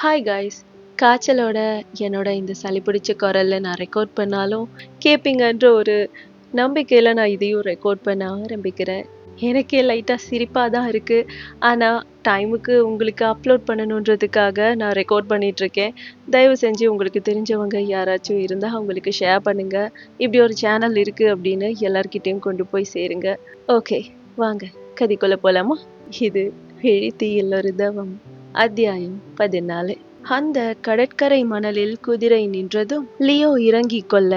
Hi guys. காய்ச்சலோட என்னோட இந்த சளி பிடிச்ச குரல்ல நான் ரெக்கார்ட் பண்ணாலும் கேட்பீங்கன்ற ஒரு நம்பிக்கையில் நான் இதையும் ரெக்கார்ட் பண்ண ஆரம்பிக்கிறேன். எனக்கே லைட்டாக சிரிப்பாக தான் இருக்குது. ஆனால் டைமுக்கு உங்களுக்கு அப்லோட் பண்ணணுன்றதுக்காக நான் ரெக்கார்ட் பண்ணிகிட்ருக்கேன். தயவு செஞ்சு உங்களுக்கு தெரிஞ்சவங்க யாராச்சும் இருந்தால் அவங்களுக்கு ஷேர் பண்ணுங்கள். இப்படி ஒரு சேனல் இருக்குது அப்படின்னு எல்லார்கிட்டேயும் கொண்டு போய் சேருங்க. ஓகே, வாங்க கதைக்குள்ள போகலாமா? இது எழுத்தியில் ஒரு தவம், அத்தியாயம் 14. அந்த கடற்கரை மணலில் குதிரை நின்றதும் லியோ இறங்கிக் கொள்ள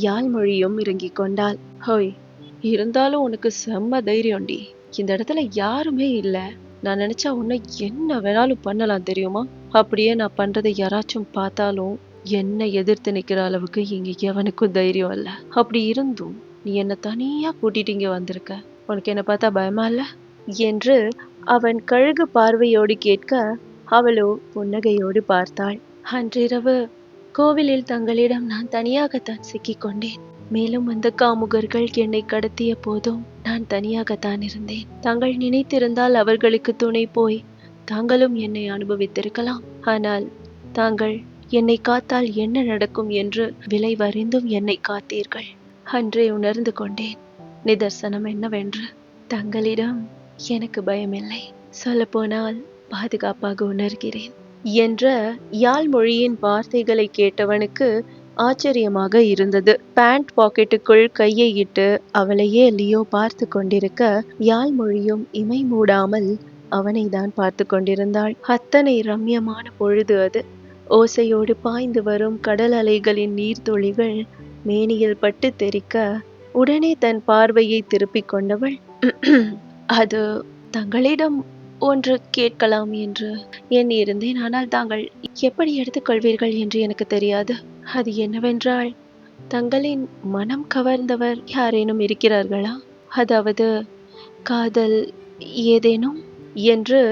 யாழ்மொழியும் இறங்கிக் கொண்டாள். ஹோய், இருந்தாலும் உனக்கு செம்ம தைரியம்டி. இந்த இடத்துல யாருமே இல்ல. நான் நினைச்சா உன்னை என்ன வேணாலும் பண்ணலாம் தெரியுமா? அப்படியே நான் பண்றதை யாராச்சும் பார்த்தாலும் என்னை எதிர்த்து நிக்கிற அளவுக்கு இங்க எவனுக்கும் தைரியம் இல்ல. அப்படி இருந்தும் நீ என்ன தனியா கூட்டிட்டு இங்க வந்திருக்க. உனக்கு என்ன பார்த்தா பயமா இல்ல என்று அவன் கழுகு பார்வையோடு கேட்க, அவளோ புன்னகையோடு பார்த்தாள். அன்றிரவு கோவிலில் தங்களிடம் நான் தனியாகத்தான் சிக்கிக் கொண்டேன். மேலும் அந்த காமுகர்கள் என்னை கடத்திய போதும் நான் தனியாகத்தான் இருந்தேன். தாங்கள் நினைத்திருந்தால் அவர்களுக்கு துணை போய் தாங்களும் என்னை அனுபவித்திருக்கலாம். ஆனால் தாங்கள் என்னை காத்தால் என்ன நடக்கும் என்று விலை வறிந்தும் என்னை காத்தீர்கள். அன்றே உணர்ந்து கொண்டேன் நிதர்சனம் என்னவென்று. தங்களிடம் எனக்கு பயமில்லை. சொல்ல போனால் பாதுகாப்பாக உணர்கிறேன் என்ற யாழ்மொழியின் வார்த்தைகளை கேட்டவனுக்கு ஆச்சரியமாக இருந்தது. பேண்ட் பாக்கெட்டுக்குள் கையை இட்டு அவளையே லியோ பார்த்து கொண்டிருக்க, யாழ்மொழியும் இமை மூடாமல் அவனை தான் பார்த்து கொண்டிருந்தாள். அத்தனை ரம்யமான பொழுது அது. ஓசையோடு பாய்ந்து வரும் கடல் அலைகளின் நீர்த்துளிகள் மேனியில் பட்டு தெறிக்க, உடனே தன் பார்வையை திருப்பிக் கொண்டவள், அது தங்களிடம் ஒன்று கேட்கலாம் என்று எண்ணியிருந்தேன். ஆனால் தாங்கள் எப்படி எடுத்துக்கொள்வீர்கள் என்று எனக்கு தெரியாது. அது என்னவென்றால், தங்களின் மனம் கவர்ந்தவர் யாரேனும் இருக்கிறார்களா? அதாவது காதல் ஏதேனும் என்று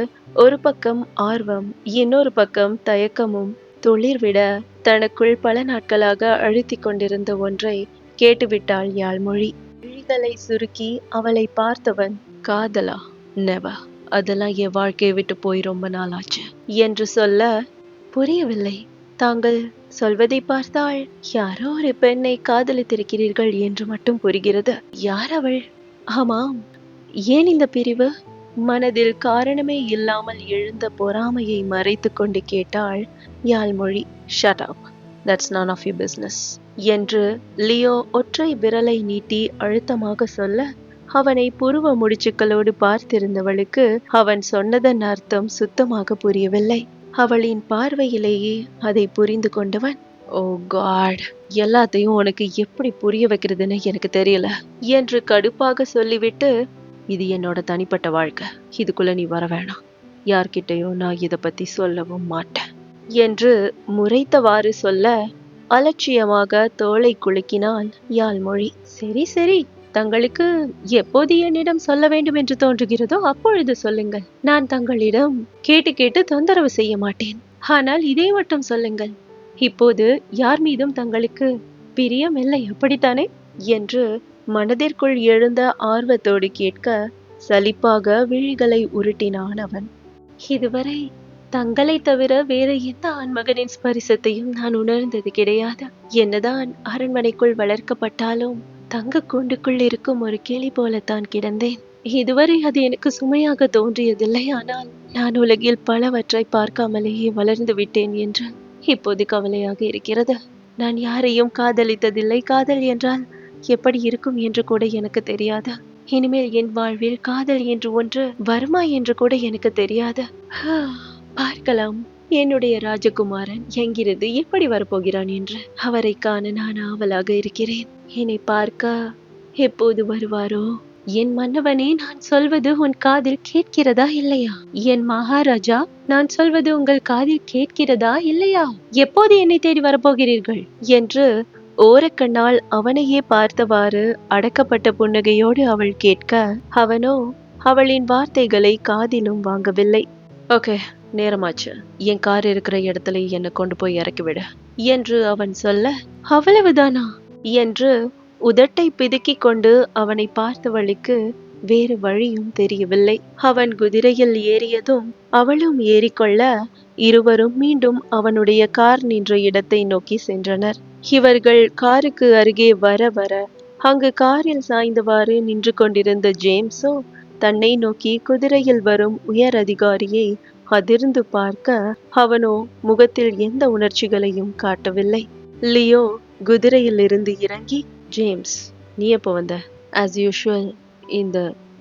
ஒரு பக்கம் ஆர்வம், இன்னொரு பக்கம் தயக்கமும் துளிர்விட தனக்குள் பல நாட்களாக அழுத்தி கொண்டிருந்த ஒன்றை கேட்டுவிட்டாள் யாழ்மொழி. விழிகளை சுருக்கி அவளை பார்த்தவன், காதலா? நெவர். அதெல்லாம் என் வாழ்க்கையை விட்டு போய் ரொம்ப நாள் ஆச்சு என்று சொல்ல, புரியவில்லை. தாங்கள் சொல்வதை பார்த்தால் யாரோ ஒரு பெண்ணை காதலித்திருக்கிறீர்கள் என்று மட்டும் புரிகிறது. யார் அவள்? ஆமாம், ஏன் இந்த பிரிவு? மனதில் காரணமே இல்லாமல் எழுந்த பொறாமையை மறைத்து கொண்டு கேட்டாள் யாழ்மொழி. Shut up, that's none of your business என்று லியோ ஒற்றை விரலை நீட்டி அழுத்தமாக சொல்ல, அவனை புருவ முடிச்சுக்களோடு பார்த்திருந்தவளுக்கு அவன் சொன்னதன் அர்த்தம் சுத்தமாக புரியவில்லை. அவளின் பார்வையிலேயே அதை புரிந்து கொண்டவன், ஓ காட், எல்லாத்தையும் உனக்கு எப்படி புரிய வைக்கிறதுன்னு எனக்கு தெரியல என்று கடுப்பாக சொல்லிவிட்டு, இது என்னோட தனிப்பட்ட வாழ்க்கை, இதுக்குள்ள நீ வர வேணாம். யார்கிட்டையும் நான் இதை பத்தி சொல்லவும் மாட்டேன் என்று முறைத்தவாறு சொல்ல, அலட்சியமாக தோளை குலுக்கினாள் யாழ்மொழி. சரி சரி, தங்களுக்கு எப்போது என்னிடம் சொல்ல வேண்டும் என்று தோன்றுகிறதோ அப்பொழுது சொல்லுங்கள். நான் தங்களிடம் கேட்டு கேட்டு தொந்தரவு செய்ய மாட்டேன். ஆனால் இதை மட்டும் சொல்லுங்கள், இப்போது யார் மீதும் தங்களுக்கு பிரியம் இல்லை, அப்படித்தானே என்று மனதிற்குள் எழுந்த ஆர்வத்தோடு கேட்க, சலிப்பாக விழிகளை உருட்டினான் அவன். இதுவரை தங்களை தவிர வேற எந்த ஆண்மகனின் ஸ்பரிசத்தையும் நான் உணர்ந்தது கிடையாது. என்னதான் அரண்மனைக்குள் வளர்க்கப்பட்டாலும் தங்க கூண்டுக்குள் இருக்கும் ஒரு கிளி போலத்தான் கிடந்தேன். இதுவரை அது எனக்கு சுமையாக தோன்றியதில்லை. ஆனால் நான் உலகில் பலவற்றை பார்க்காமலேயே வளர்ந்து விட்டேன் என்று இப்போது கவலையாக இருக்கிறது. நான் யாரையும் காதலித்ததில்லை. காதல் என்றால் எப்படி இருக்கும் என்று கூட எனக்கு தெரியாது. இனிமேல் என் வாழ்வில் காதல் என்று ஒன்று வருமா என்று கூட எனக்கு தெரியாது. பார்க்கலாம், என்னுடைய ராஜகுமாரன் எங்கிருந்து எப்படி வரப்போகிறான் என்று. அவரை காண நான் ஆவலாக இருக்கிறேன். என்னை பார்க்க எப்போது வருவாரோ? என் மன்னவனே, நான் சொல்வது உன் காதில் கேட்கிறதா இல்லையா? என் மகாராஜா, நான் சொல்வது உங்கள் காதில் கேட்கிறதா இல்லையா? எப்போது என்னை தேடி வரப்போகிறீர்கள் என்று ஓரக்கண்ணால் அவனையே பார்த்தவாறு அடக்கப்பட்ட புன்னகையோடு அவள் கேட்க, அவனோ அவளின் வார்த்தைகளை காதிலும் வாங்கவில்லை. ஓகே, நேரமாச்சு, என் கார் இருக்கிற இடத்துல என்னை கொண்டு போய் இறக்கிவிட என்று அவன் சொல்ல, அவ்வளவுதானா என்று உதட்டை பிதுக்கிக் கொண்டு அவனை பார்த்தவளுக்கு வேறு வழியும் தெரியவில்லை. அவன் குதிரையில் ஏறியதும் அவளும் ஏறிக்கொள்ள இருவரும் மீண்டும் அவனுடைய கார் நின்ற இடத்தை நோக்கி சென்றனர். இவர்கள் காருக்கு அருகே வர வர அங்கு காரில் சாய்ந்தவாறு நின்று கொண்டிருந்த ஜேம்ஸோ தன்னை நோக்கி குதிரையில் வரும் உயர் அதிகாரியை அதிர்ந்து பார்க்க அவனோ முகத்தில் எந்த உணர்ச்சிகளையும் காட்டவில்லை. லியோ குதிரையில் இருந்து இறங்கி, ஜேம்ஸ், நீ எப்போ வந்த? ஆஸ் யூஷுவல் இந்த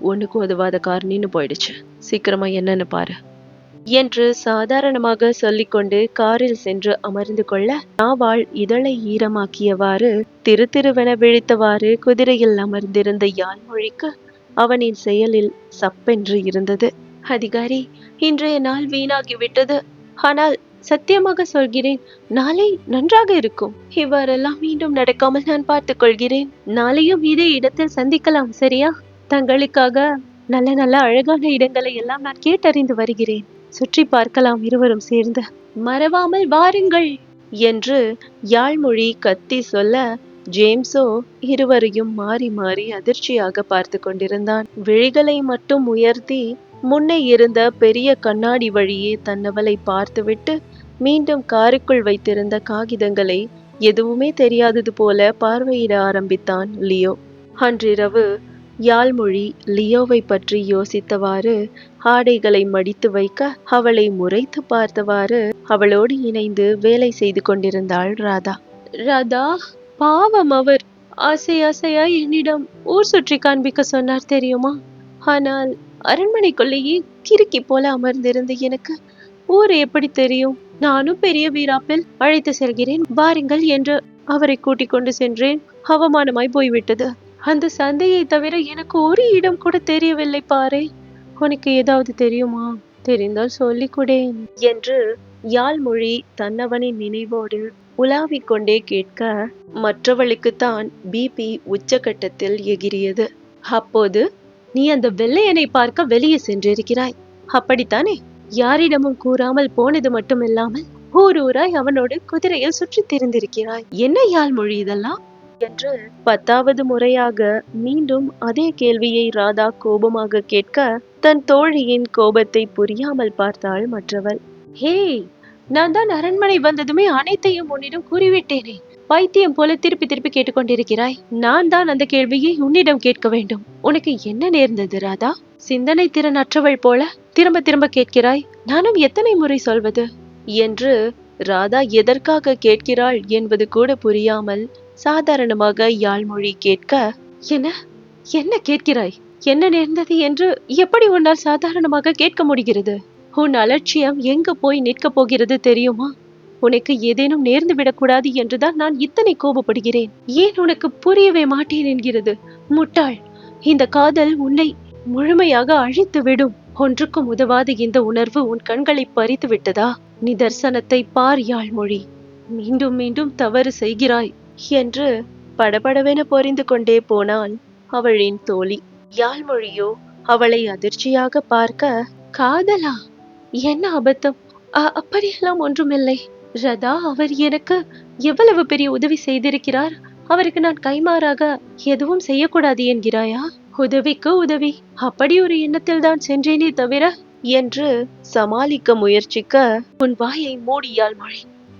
ஒண்ணுக்கு உதவாத கார் நின்னு போயிடுச்சு, சீக்கிரமா என்னன்னு பாரு என்று சாதாரணமாக சொல்லிக்கொண்டு காரில் சென்று அமர்ந்து கொள்ள நாவால் இதழை ஈரமாக்கியவாறு திருவென விழித்தவாறு குதிரையில் அமர்ந்திருந்த யாழ்மொழிக்கு அவனின் செயலில் சப்பென்று இருந்தது. அதிகாரி, இன்றைய நாள் வீணாகிவிட்டது. ஆனால் சத்தியமாக சொல்கிறேன், நாளை நன்றாக இருக்கும். இவ்வாறெல்லாம் மீண்டும் நடக்காமல் நான் பார்த்துக் கொள்கிறேன். நாளையும் இதே இடத்தில் சந்திக்கலாம், சரியா? தங்களுக்காக நல்ல நல்ல அழகான இடங்களை எல்லாம் நான் கேட்டறிந்து வருகிறேன். சுற்றி பார்க்கலாம் இருவரும் சேர்ந்து. மறவாமல் வாருங்கள் என்று யாழ்மொழி கத்தி சொல்ல ஜேம்ஸோ இருவரையும் மாறி மாறி அதிர்ச்சியாக பார்த்து கொண்டிருந்தான். விழிகளை மட்டும் உயர்த்தி முன்னே இருந்த பெரிய கண்ணாடி வழியே தன்னவளை பார்த்துவிட்டு மீண்டும் காருக்குள் வைத்திருந்த காகிதங்களை எதுவுமே தெரியாதது போல பார்வையிட ஆரம்பித்தான் லியோ. அன்றிரவு யாழ்மொழி லியோவை பற்றி யோசித்தவாறு ஆடைகளை மடித்து வைக்க அவளை முறைத்து பார்த்தவாறு அவளோடு இணைந்து வேலை செய்து கொண்டிருந்தாள் ராதா. ராதா, பாவம், அவர் ஆசை ஆசையா என்னிடம் ஊர் சுற்றி காண்பிக்க சொன்னார் தெரியுமா? ஆனால் அரண்மனைக்குள்ளேயே கிறுக்கி போல அமர்ந்திருந்த எனக்கு ஊர் எப்படி தெரியும்? நானும் பெரிய வீராப்பில் அழைத்து செல்கிறேன் வாருங்கள் என்று அவரை கூட்டிக் கொண்டு சென்றேன். அவமானமாய் போய்விட்டது. அந்த சந்தையை தவிர எனக்கு ஒரு இடம் கூட தெரியவில்லை பாரே. உனக்கு ஏதாவது தெரியுமா? தெரிந்தால் சொல்லிக் கொடேன் என்று யாழ்மொழி தன்னவனின் நினைவோடு உலாவிக் கொண்டே கேட்க மற்றவளுக்குத்தான் பிபி உச்சகட்டத்தில் எகிரியது. அப்போது, நீ அந்த வெள்ளையனை பார்க்க வெளியே சென்றிருக்கிறாய், அப்படித்தானே? யாரிடமும் கூறாமல் போனது மட்டுமில்லாமல் ஊர் ஊராய் அவனோடு குதிரையில் சுற்றி திரிந்திருக்கிறாய். என்ன யாழ்மொழி இதெல்லாம் என்று 10வது முறையாக மீண்டும் அதே கேள்வியை ராதா கோபமாக கேட்க தன் தோழியின் கோபத்தை புரியாமல் பார்த்தாள் மற்றவள். ஹே, நான் தான் அரண்மனை வந்ததுமே அனைத்தையும் உன்னிடம் கூறிவிட்டேனே. பைத்தியம் போல திருப்பி திருப்பி கேட்டுக்கொண்டிருக்கிறாய். நான் தான் அந்த கேள்வியை உன்னிடம் கேட்க வேண்டும். உனக்கு என்ன நேர்ந்தது ராதா? சிந்தனை திறன் அற்றவள் போல திரும்ப திரும்ப கேட்கிறாய். நானும் எத்தனை முறை சொல்வது என்று ராதா எதற்காக கேட்கிறாள் என்பது கூட புரியாமல் சாதாரணமாக யாழ்மொழி கேட்க, என்ன என்ன கேட்கிறாய்? என்ன நேர்ந்தது என்று எப்படி உன்னால் சாதாரணமாக கேட்க முடிகிறது? உன் அலட்சியம் எங்க போய் நிற்க போகிறது தெரியுமா? உனக்கு ஏதேனும் நேர்ந்து விடக்கூடாது என்றுதான் நான் இத்தனை கோபப்படுகிறேன். ஏன் உனக்கு புரியவே மாட்டேன் என்கிறது? முட்டாள், இந்த காதல் உன்னை முழுமையாக அழித்து விடும். ஒன்றுக்கும் உதவாத இந்த உணர்வு உன் கண்களை பறித்து விட்டதா? நிதர்சனத்தை பார் யாழ்மொழி, மீண்டும் மீண்டும் தவறு செய்கிறாய் என்று படபடவென பொறிந்து கொண்டே போனாள் அவளின் தோழி. யாழ்மொழியோ அவளை அதிர்ச்சியாக பார்க்க, காதலா? என்ன அபத்தம்! அப்படியெல்லாம் ஒன்றுமில்லை ரதா. அவர் எனக்கு எவ்வளவு பெரிய உதவி செய்திருக்கிறார். அவருக்கு நான் கைமாறாக எதுவும் செய்யக்கூடாது என்கிறாயா? உதவிக்கு உதவி, அப்படி ஒரு எண்ணத்தில் தான் சென்றேனே தவிர என்று சமாளிக்க முயற்சிக்க, உன் வாயை மூடி யாழ்மொழி.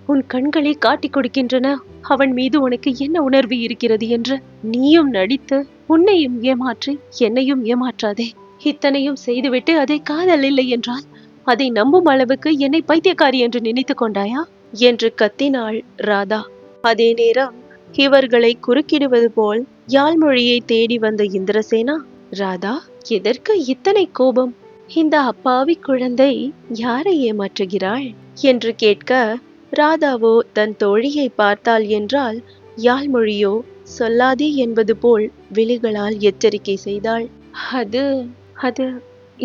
உன் கண்களை காட்டிக் கொடுக்கின்றன அவன் மீது உனக்கு என்ன உணர்வு இருக்கிறது என்று. நீயும் நடித்து உன்னையும் ஏமாற்றி என்னையும் ஏமாற்றாதே. இத்தனையும் செய்துவிட்டு அதை காதல் இல்லை என்றால் அதை நம்பும் அளவுக்கு என்னை பைத்தியக்காரி என்று நினைத்து கொண்டாயா என்று கத்தினாள் ராதா. அதே நேரம் இவர்களை குறுக்கிடுவது போல் யாழ்மொழியை தேடி வந்த இந்திரசேனா, ராதா, எதற்கு இத்தனை கோபம்? இந்த அப்பாவி குழந்தை யாரை ஏமாற்றுகிறாள் என்று கேட்க, ராதாவோ தன் தோழியை பார்த்தாள் என்றால் யாழ்மொழியோ சொல்லாதே என்பது போல் விழிகளால் எச்சரிக்கை செய்தாள். அது அது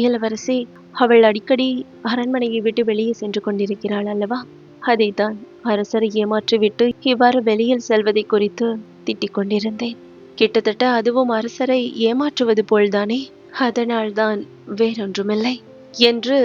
இளவரசி, அவள் அடிக்கடி அரண்மனையை விட்டு வெளியே சென்று கொண்டிருக்கிறாள் அல்லவா? அதைத்தான் அரசரை ஏமாற்றிவிட்டு இவ்வாறு வெளியில் செல்வதை குறித்து திட்டிக் கொண்டிருந்தேன். கிட்டத்தட்ட அதுவும் அரசரை ஏமாற்றுவது போல்தானே. அதனால்தான், வேறொன்றுமில்லை என்று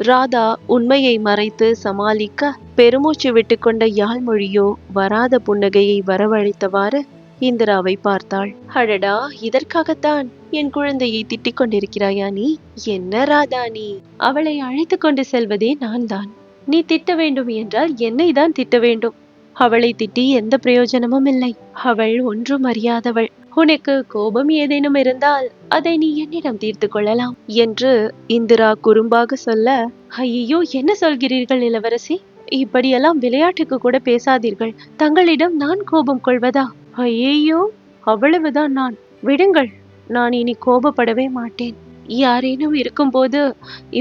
ராதா உண்மையை மறைத்து சமாளிக்க, பெருமூச்சு விட்டு கொண்ட யாழ்மொழியோ வராத புன்னகையை வரவழைத்தவாறு இந்திராவை பார்த்தாள். அடடா, இதற்காகத்தான் என் குழந்தையை திட்டிக் கொண்டிருக்கிறாயா நீ? என்ன ராதா நீ? அவளை அழைத்து கொண்டு செல்வதே நான் தான். நீ திட்ட வேண்டும் என்றால் என்னை தான் திட்ட வேண்டும். அவளை திட்டி எந்த பிரயோஜனமும் இல்லை. அவள் ஒன்றும் அறியாதவள். உனக்கு கோபம் ஏதேனும் இருந்தால் அதை நீ என்னிடம் தீர்த்து கொள்ளலாம் என்று இந்திரா குறும்பாக சொல்ல, ஐயோ, என்ன சொல்கிறீர்கள் இளவரசி? இப்படியெல்லாம் விளையாட்டுக்கு கூட பேசாதீர்கள். தங்களிடம் நான் கோபம் கொள்வதா? ஐயோ, அவ்வளவுதான். நான் விடுங்கள். நான் இனி கோபப்படவே மாட்டேன். யாரேனும் இருக்கும்போது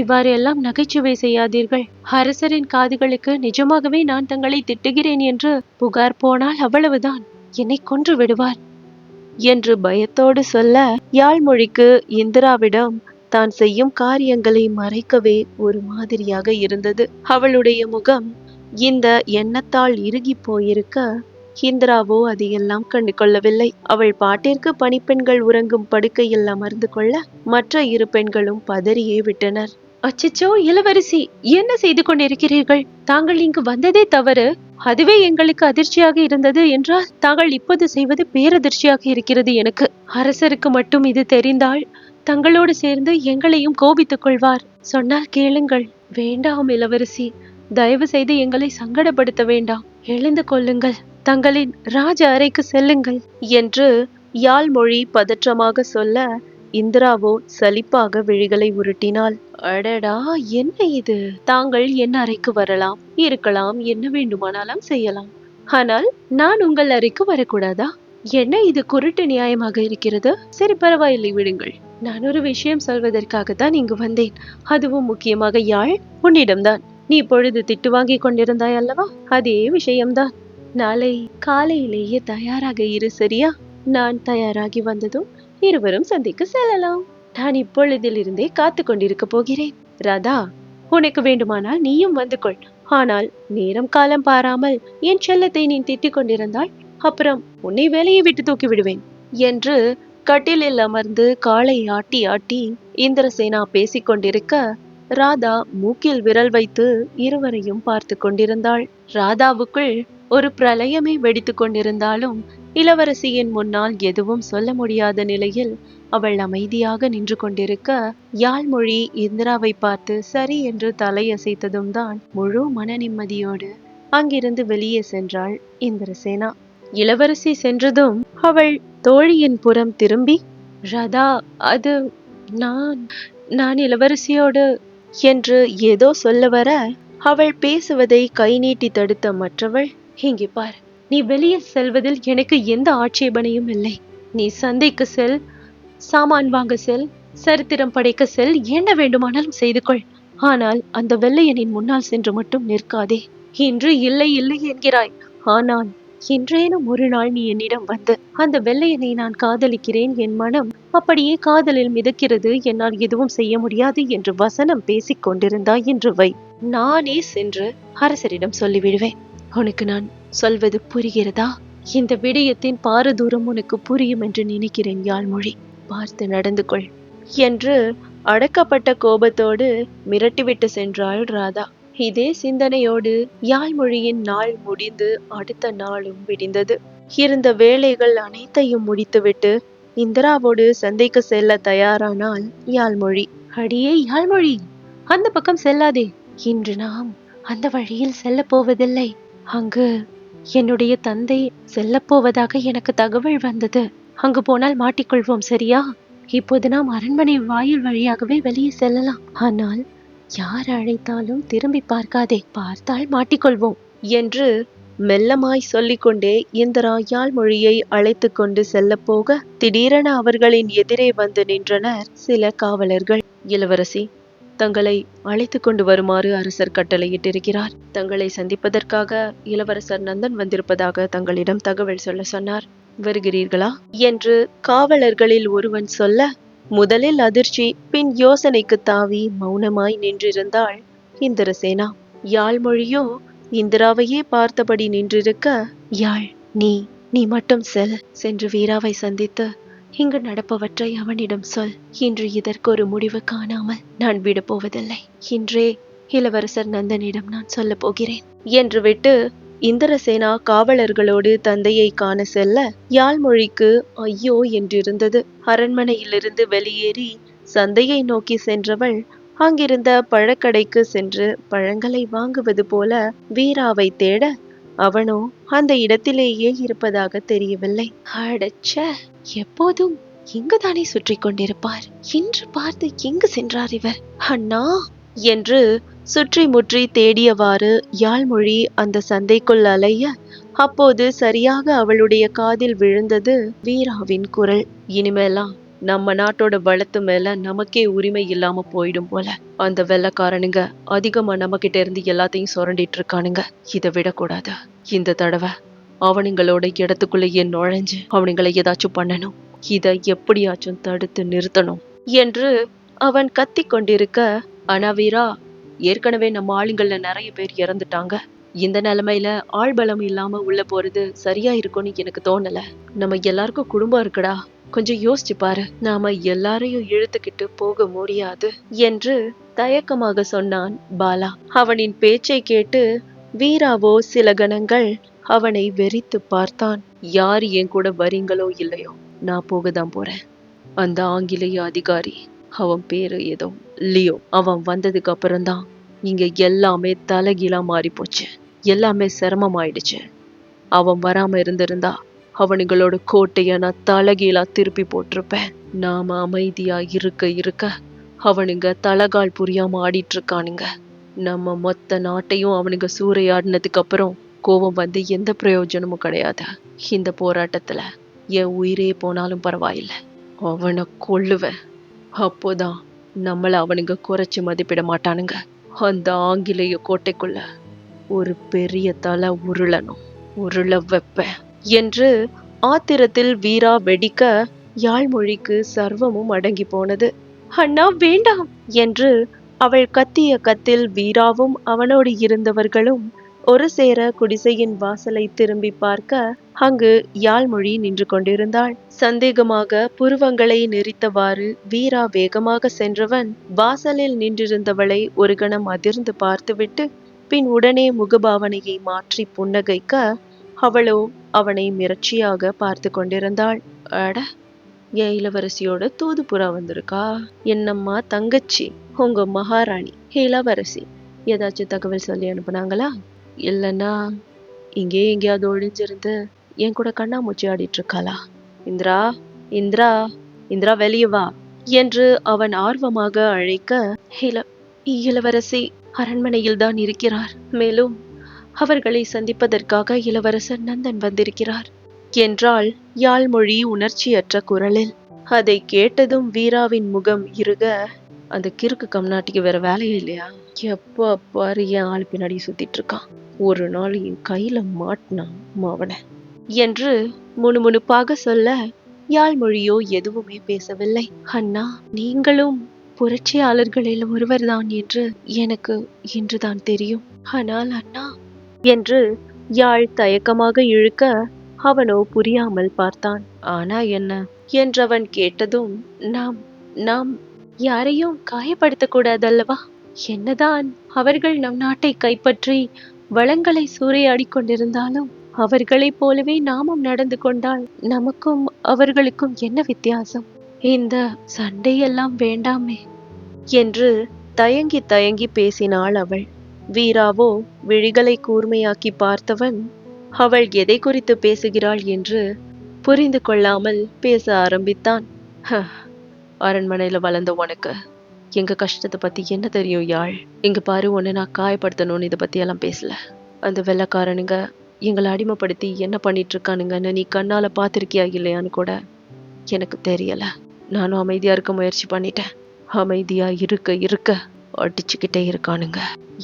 இவ்வாறு எல்லாம் நகைச்சுவை செய்யாதீர்கள். அரசரின் காதுகளுக்கு நிஜமாகவே நான் தங்களை திட்டுகிறேன் என்று புகார் போனால் அவ்வளவுதான், என்னை கொன்று விடுவார் என்று பயத்தோடு சொல்ல, யாழ்மொழிக்கு இந்திராவிடம் தான் செய்யும் காரியங்களை மறைக்கவே ஒரு மாதிரியாக இருந்தது. அவளுடைய முகம் இந்த எண்ணத்தால் இறுகி போயிருக்க, இந்திராவோ அதையெல்லாம் கண்டு கொள்ளவில்லை. அவள் பாட்டிற்கு பணிப்பெண்கள் உறங்கும் படுக்கையில் அமர்ந்து கொள்ள மற்ற இரு பெண்களும் பதறியே விட்டனர். அச்சச்சோ இளவரசி, என்ன செய்து கொண்டிருக்கிறீர்கள்? தாங்கள் இங்கு வந்ததே தவறு. அதுவே எங்களுக்கு அதிர்ச்சியாக இருந்தது என்றால் தாங்கள் இப்போது செய்வது பேரதிர்ச்சியாக இருக்கிறது எனக்கு. அரசருக்கு மட்டும் இது தெரிந்தால் தங்களோடு சேர்ந்து எங்களையும் கோபித்துக் கொள்வார். சொன்னால் கேளுங்கள். வேண்டாம் இளவரசி, தயவு செய்து எங்களை சங்கடப்படுத்த வேண்டாம். எழுந்து கொள்ளுங்கள், தங்களின் ராஜ அறைக்கு செல்லுங்கள் என்று யாழ்மொழி பதற்றமாக சொல்ல, இந்திராவோ சலிப்பாக விழிகளை உருட்டினாள். அடடா, என்ன இது? தாங்கள் என் அறைக்கு வரலாம், இருக்கலாம், என்ன வேண்டுமானாலும் செய்யலாம். ஆனால் நான் உங்கள் அறைக்கு வரக்கூடாதா? என்ன இது குருட்டு நியாயமாக இருக்கிறது? சரி, பரவாயில்லை, விடுங்கள். நான் ஒரு விஷயம் சொல்வதற்காகத்தான் இங்கு வந்தேன். அதுவும் முக்கியமாக யாழ், உன்னிடம்தான். நீ இப்பொழுது திட்டு வாங்கி கொண்டிருந்தாய் அல்லவா? அதே விஷயம்தான். நாளை காலையிலேயே தயாராக இரு, சரியா? நான் தயாராகி வந்ததும் இருவரும் சந்திக்க செல்லலாம். நான் இப்பொழுதிலிருந்தே காத்து கொண்டிருக்க போகிறேன். ராதா, உனக்கு வேண்டுமானால் நீயும் வந்து கொள். ஆனால் நேரம் காலம் பாராமல் என் செல்லத்தை நீ திட்டிக் கொண்டிருந்தால் அப்புறம் உன்னை வேலையை விட்டு தூக்கி விடுவேன் என்று கட்டிலில் அமர்ந்து காலை ஆட்டி ஆட்டி இந்திரசேனா பேசிக் கொண்டிருக்க, ராதா மூக்கில் விரல் வைத்து இருவரையும் பார்த்து கொண்டிருந்தாள். ராதாவுக்குள் ஒரு பிரளயமே வெடித்து கொண்டிருந்தாலும் இளவரசியின் முன்னால் எதுவும் சொல்ல முடியாத நிலையில் அவள் அமைதியாக நின்று கொண்டிருக்க, யாழ்மொழி இந்திராவை பார்த்து சரி என்று தலையசைத்ததும் தான் முழு மன நிம்மதியோடு அங்கிருந்து வெளியே சென்றாள் இந்திரசேனா. இளவரசி சென்றதும் அவள் தோழியின் புறம் திரும்பி, ராதா, அது நான் இளவரசியோடு என்று ஏதோ சொல்ல வர, அவள் பேசுவதை கை நீட்டி தடுத்த மற்றவள், இங்கே பார், நீ வெளியே செல்வதில் எனக்கு எந்த ஆட்சேபனையும் இல்லை. நீ சந்தைக்கு செல், சாமான் வாங்க செல், சரித்திரம் படைக்க செல், என்ன வேண்டுமானாலும் செய்து கொள். ஆனால் அந்த வெள்ளையனின் முன்னால் சென்று மட்டும் நிற்காதே. இன்று இல்லை இல்லை என்கிறாய், ஆனால் இன்றேனும் ஒரு நாள் நீ என்னிடம் வந்து அந்த வெள்ளையனை நான் காதலிக்கிறேன், என் மனம் அப்படியே காதலில் மிதக்கிறது, என்னால் எதுவும் செய்ய முடியாது என்று வசனம் பேசிக் கொண்டிருந்தாய் என்று வை. நானே சென்று அரசரிடம் சொல்லிவிடுவேன். உனக்கு நான் சொல்வது புரிகிறதா? இந்த விடயத்தின் பாரதூரம் உனக்கு புரியும் என்று நினைக்கிறேன் யாழ்மொழி. பார்த்து நடந்து கொள் என்று அடக்கப்பட்ட கோபத்தோடு மிரட்டிவிட்டு சென்றாள் ராதா. இதே சிந்தனையோடு யாழ்மொழியின் நாள் முடிந்து அடுத்த நாளும் விடிந்தது. இருந்த வேலைகள் அனைத்தையும் முடித்துவிட்டு இந்திராவோடு சந்தைக்கு செல்ல தயாரானால் யாழ்மொழி. அடியே யாழ்மொழி, அந்த பக்கம் செல்லாதே. இன்று நாம் அந்த வழியில் செல்ல போவதில்லை. அங்கு என்னுடைய தந்தை செல்ல போவதாக எனக்கு தகவல் வந்தது. அங்கு போனால் மாட்டிக்கொள்வோம், சரியா? இப்போது நாம் அரண்மனை வாயில் வழியாகவே வெளியே செல்லலாம். ஆனால் யார் அழைத்தாலும் திரும்பி பார்க்காதே, பார்த்தால் மாட்டிக்கொள்வோம் என்று மெல்லமாய் சொல்லிக்கொண்டே இந்திரா யாழ்மொழியை அழைத்து கொண்டு செல்ல போக, திடீரென அவர்களின் எதிரே வந்து நின்றனர் சில காவலர்கள். இளவரசி, தங்களை அழைத்து கொண்டு வருமாறு அரசர் கட்டளையிட்டிருக்கிறார். தங்களை சந்திப்பதற்காக இளவரசர் நந்தன் வந்திருப்பதாக தங்களிடம் தகவல் சொல்ல சொன்னார். வருகிறீர்களா என்று காவலர்களில் ஒருவன் சொல்ல, முதலில் அதிர்ச்சி, பின் யோசனைக்கு தாவி மௌனமாய் நின்றிருந்தாள் இந்திரசேனா. யாழ்மொழியோ இந்திராவையே பார்த்தபடி நின்றிருக்க, யாழ், நீ மட்டும் சென்று வீராவை சந்தித்து இங்கு நடப்பவற்றை அவனிடம் சொல். இன்று இதற்கு ஒரு முடிவு காணாமல் நான் விடப்போவதில்லை. இன்றே இளவரசர் நந்தனிடம் நான் சொல்ல போகிறேன் என்று விட்டு இந்திரசேனா காவலர்களோடு தந்தையை காண செல்ல யாழ்மொழிக்கு ஐயோ என்றிருந்தது. அரண்மனையிலிருந்து வெளியேறி சந்தையை நோக்கி சென்றவள் அங்கிருந்த பழக்கடைக்கு சென்று பழங்களை வாங்குவது போல வீராவை தேட அவனோ அந்த இடத்திலேயே இருப்பதாக தெரியவில்லை. அடச்ச, எப்போதும் இங்குதானே சுற்றி கொண்டிருப்பார், இன்று பார்த்து எங்கு சென்றார் இவர்? அண்ணா என்று சுற்றி முற்றி தேடியவாறு யாழ்மொழி அந்த சந்தைக்குள் அலைய அப்போது சரியாக அவளுடைய காதில் விழுந்தது வீராவின் குரல். இனிமேலாம் நம்ம நாட்டோட வளத்து மேல நமக்கே உரிமை இல்லாம போயிடும் போல. அந்த வெள்ளக்காரனுங்க அதிகமா நம்ம கிட்ட இருந்து எல்லாத்தையும் சுரண்டிட்டு இருக்கானுங்க. இதை விடக்கூடாது. இந்த தடவை அவனுங்களோட இடத்துக்குள்ளேயே நுழைஞ்சு அவனுங்களை ஏதாச்சும் பண்ணணும். இதை எப்படியாச்சும் தடுத்து நிறுத்தணும் என்று அவன் கத்தி கொண்டிருக்க, ஆனா வீரா, ஏற்கனவே நம்ம ஆளுங்கள்ல நிறைய பேர் இறந்துட்டாங்க. இந்த நிலைமையில ஆள்பலம் இல்லாம உள்ள போறது சரியா இருக்கும்னு எனக்கு தோணல. நம்ம எல்லாருக்கும் குடும்பம் இருக்குடா, கொஞ்சம் யோசிச்சு பாரு. நாம எல்லாரையும் இழுத்துக்கிட்டு போக முடியாது என்று தயக்கமாக சொன்னான் பாலா. அவனின் பேச்சை கேட்டு வீராவோ சில கணங்கள் அவனை வெறித்து பார்த்தான். யார் என் கூட வரீங்களோ இல்லையோ, நான் போகதான் போறேன். அந்த ஆங்கிலேய அதிகாரி, அவன் பேரு ஏதோ லியோ, அவன் வந்ததுக்கு அப்புறம்தான் இங்க எல்லாமே தலைகீழா மாறி போச்சு. எல்லாமே சிரமமாயிடுச்சு. அவன் வராம இருந்திருந்தா அவனுங்களோட கோட்டைய நான் தலைகீழா திருப்பி போட்டிருப்பேன். நாம அமைதியா இருக்க இருக்க அவனுங்க தலகால் புரியாம ஆடிட்டு இருக்கானுங்க. நம்ம மொத்த நாட்டையும் அவனுங்க சூறையாடினதுக்கு அப்புறம் கோபம் வந்து எந்த பிரயோஜனமும் கிடையாது. இந்த போராட்டத்துல என் உயிரே போனாலும் பரவாயில்ல, அவனை கொல்லுவேன். அப்போதான் நம்மள அவனுங்க குறைச்சு மதிப்பிட மாட்டானுங்க. அந்த ஆங்கிலேய கோட்டைக்குள்ள ஒரு பெரிய தலை உருளணும், உருள வைப்பேன் என்று ஆத்திரத்தில் வீரா வெடிக்க யாழ்மொழிக்கு சர்வமும் அடங்கி போனது. அண்ணா வேண்டாம் என்று அவள் கத்திய கத்தில் வீராவும் அவனோடு இருந்தவர்களும் ஒரு சேர குடிசையின் வாசலை திரும்பி பார்க்க அங்கு யாழ்மொழி நின்று கொண்டிருந்தாள். சந்தேகமாக புருவங்களை நெறித்தவாறு வீரா வேகமாக சென்றவன் வாசலில் நின்றிருந்தவளை ஒரு கணம் அதிர்ந்து பார்த்துவிட்டு பின் உடனே முகபாவனையை மாற்றி புன்னகைக்க அவளோ அவனை மிரட்சியாக பார்த்து கொண்டிருந்தாள். அட, என் இளவரசியோட தூதுப்புறா வந்திருக்கா? என்னம்மா தங்கச்சி, உங்க மகாராணி இளவரசி ஏதாச்சும் தகவல் சொல்லி அனுப்புனாங்களா? இல்லைன்னா இங்கே எங்கேயாவது ஒழிஞ்சிருந்து என் கூட கண்ணாமூச்சி ஆடிட்டு இருக்காளா? இந்திரா, இந்திரா, இந்திரா, வெளியே வா என்று அவன் ஆர்வமாக அழைக்க, இளவரசி அரண்மனையில் தான் இருக்கிறார். மேலும் அவர்களை சந்திப்பதற்காக இளவரசர் நந்தன் வந்திருக்கிறார் என்றாள் யாழ்மொழி உணர்ச்சியற்ற குரலில். அதை கேட்டதும் வீராவின் முகம் இறுக, அந்த கிறுக்கு கம்நாட்டிக்கு வேற வேலையே இல்லையா? எப்போ பாரு என் ஆள் பின்னாடி சுத்திட்டு இருக்கான். ஒரு நாள் என் கையில மாட்டினான் அவனை என்று முணுமுணுப்பாக சொல்ல யாழ்மொழியோ எதுவுமே பேசவில்லை. அண்ணா, நீங்களும் புரட்சியாளர்களில் ஒருவர்தான் என்று எனக்கு இன்றுதான் தெரியும். ஆனால் அண்ணா என்று யாழ் தயக்கமாக இழுக்க அவனோ புரியாமல் பார்த்தான். ஆனா என்ன என்றவன் கேட்டதும், நாம் நாம் யாரையும் காயப்படுத்த கூடாதல்லவா? என்னதான் அவர்கள் நம் நாட்டை கைப்பற்றி வளங்களை சூறையாடி கொண்டிருந்தாலும் அவர்களைப் போலவே நாமும் நடந்து கொண்டால் நமக்கும் அவர்களுக்கும் என்ன வித்தியாசம்? இந்த சண்டையெல்லாம் வேண்டாமே என்று தயங்கி தயங்கி பேசினாள் அவள். வீராவோ விழிகளை கூர்மையாக்கி பார்த்தவன் அவள் எதை குறித்து பேசுகிறாள் என்று புரிந்து கொள்ளாமல் பேச ஆரம்பித்தான். அரண்மனையில வளர்ந்த உனக்கு எங்க கஷ்டத்தை பத்தி என்ன தெரியும் யாழ்? இங்க பாரு, உன்னை நான் காயப்படுத்தணும்னு இதை பத்தி எல்லாம் பேசல. அந்த வெள்ளக்காரனுங்க எங்களை அடிமைப்படுத்தி என்ன பண்ணிட்டு இருக்கானுங்கன்னு நீ கண்ணால பாத்திருக்கியா இல்லையான்னு கூட எனக்கு தெரியல. நானும் அமைதியா இருக்க முயற்சி பண்ணிட்டேன். அமைதியா இருக்க இருக்க அடிச்சுக்கிட்டே இருக்கானுங்க.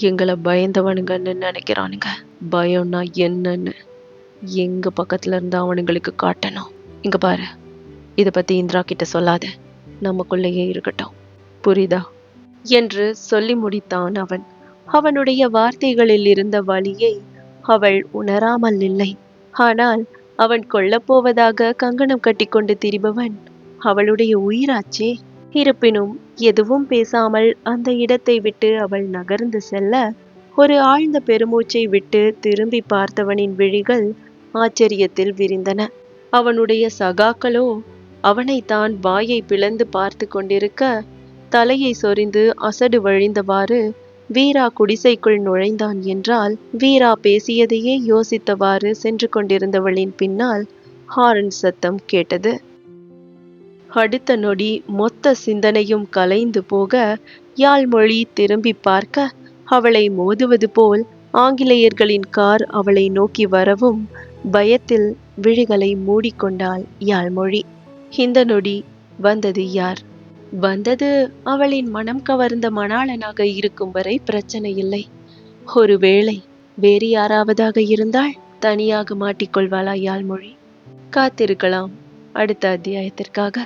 எங்களை பயந்தவனுங்கன்னு நினைக்கிறானுங்க. பயம்னா என்னன்னு எங்க பக்கத்துல இருந்து அவனுங்களுக்கு காட்டணும். இங்க பாரு, இத பத்தி இந்திரா கிட்ட சொல்லாத, நமக்குள்ளேயே இருக்கட்டும், புரியுதா என்று சொல்லி முடித்தான் அவன். அவனுடைய வார்த்தைகளில் இருந்த வலியை அவள் உணராமல் இல்லை. ஆனால் அவன் கொல்லப்போவதாக கங்கணம் கட்டி கொண்டு திரிபவன் அவளுடைய உயிராச்சே. இருப்பினும் எதுவும் பேசாமல் அந்த இடத்தை விட்டு அவள் நகர்ந்து செல்ல ஒரு ஆழ்ந்த பெருமூச்சை விட்டு திரும்பி பார்த்தவனின் விழிகள் ஆச்சரியத்தில் விரிந்தன. அவனுடைய சகாக்களோ அவனைத்தான் வாயை பிளந்து பார்த்து கொண்டிருக்க, தலையை சொரிந்து அசடு வழிந்தவாறு வீரா குடிசைக்குள் நுழைந்தான் என்றால், வீரா பேசியதையே யோசித்தவாறு சென்று கொண்டிருந்தவளின் பின்னால் ஹாரன் சத்தம் கேட்டது. அடுத்த நொடி மொத்த சிந்தனையும் கலைந்து போக, யாழ்மொழி திரும்பி பார்க்க, அவளை மோதுவது போல் ஆங்கிலேயர்களின் கார் அவளை நோக்கி வரவும் பயத்தில் விழிகளை மூடிக்கொண்டாள் யாழ்மொழி. இந்த நொடி வந்தது யார்? வந்தது அவளின் மனம் கவர்ந்த மணாளனாக இருக்கும் வரை பிரச்சனை இல்லை. ஒருவேளை வேறு யாராவதாக இருந்தால் தனியாக மாட்டிக்கொள்வாளா யாழ்மொழி? காத்திருக்கலாம் அடுத்த அத்தியாயத்திற்காக.